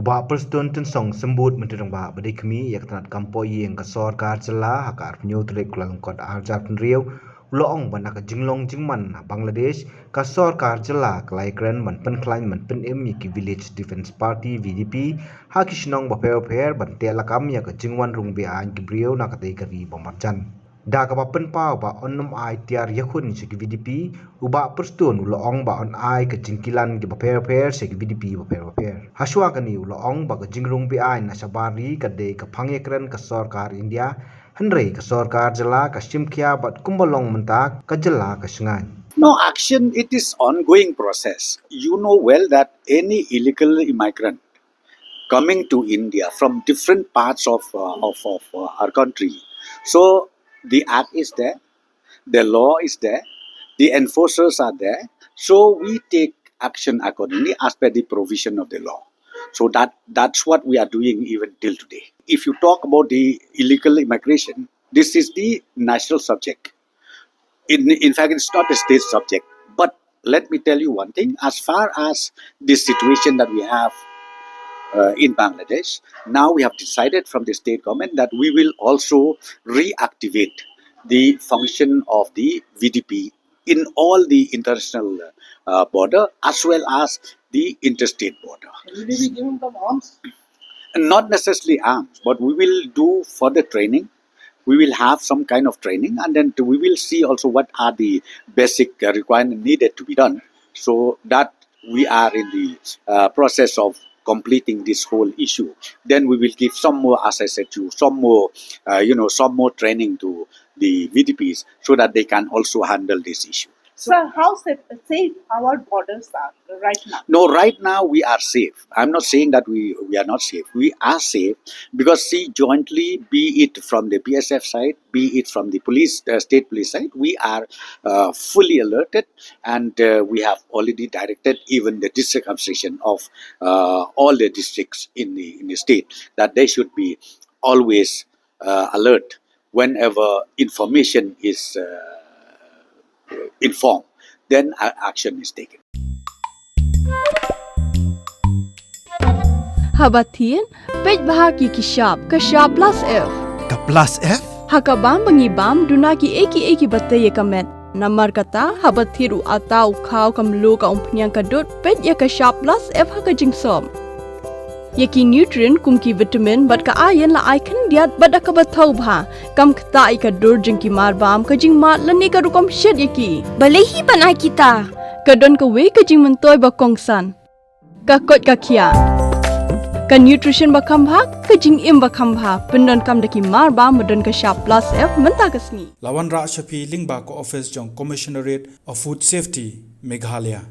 Ba perston ten song sembut menterang ba badai kami yak tanat kampoi yang ke Sorkar jela hakar penyo trek kulang kot arjat riau loong bana ka Jingrung jingman Bangladesh ka Sorkar jela klai kren man pen klain man pen ki Village Defense Party VDP haki shnong ba per ban te lakam yak jingwan rung be an ki briau na ka te kari bomarjan da ka ba pen pau ba onnom ai Tiar Ïakhun se ki VDP uba perston loong ba on ai ka jingkilan ki ba per se ki VDP ba per haswa kani loong ba ka Jingrung bi ai na sabari ka de ka phangekren ka Sorkar India Henry ka Sorkar jela ka simkhia bat kumbalong mentak ka jela ka sengai. No action, it is ongoing process. You know well that any illegal immigrant coming to India from different parts of our country. So the act is there, the law is there, the enforcers are there. So we take action accordingly as per the provision of the law. So that's what we are doing even till today. If you talk about the illegal immigration, this is the national subject. In fact, it's not a state subject. But let me tell you one thing. As far as the situation that we have in Bangladesh, now we have decided from the state government that we will also reactivate the function of the VDP in all the international border as well as the interstate border. Will we be giving them arms? Not necessarily arms, but we will do further training. We will have some kind of training, and then we will see also what are the basic requirements needed to be done. So that we are in the process of completing this whole issue. Then we will give some more, as I said to you, some more, some more training to the VDPs so that they can also handle this issue. Sir, how safe our borders are right now? No, right now we are safe. I'm not saying that we are not safe. We are safe because see, jointly, be it from the PSF side, be it from the police, state police side, we are fully alerted, and we have already directed even the district administration of all the districts in the state that they should be always alert whenever information is informed, then action is taken. Habatin, page bahagi kishab, kashab plus F. Ka plus F? Hakabam bangibam dunaki eki bataye kamet. Namar kata habathiru atau khau kamlu ka umpnyang kadut page ya kashab plus F haka jingsom. Yaki nutrient kumki vitamin bat ka ayan la icon diat bat ka bathau bha kam khta ka dur jingki mar bam ka jing mat lani ka rukom shed yaki balehi banai kita ka don ka we ka jing mentoy ba kongsan ka kot ka khia ka nutrition ba kham bha ka jing im ba kham bha pendon kam daki mar bam modon ka sharp plus F menta ka sngi Lawan Ra Shafi Lingba ko office jong Commissionerate of Food Safety Meghalaya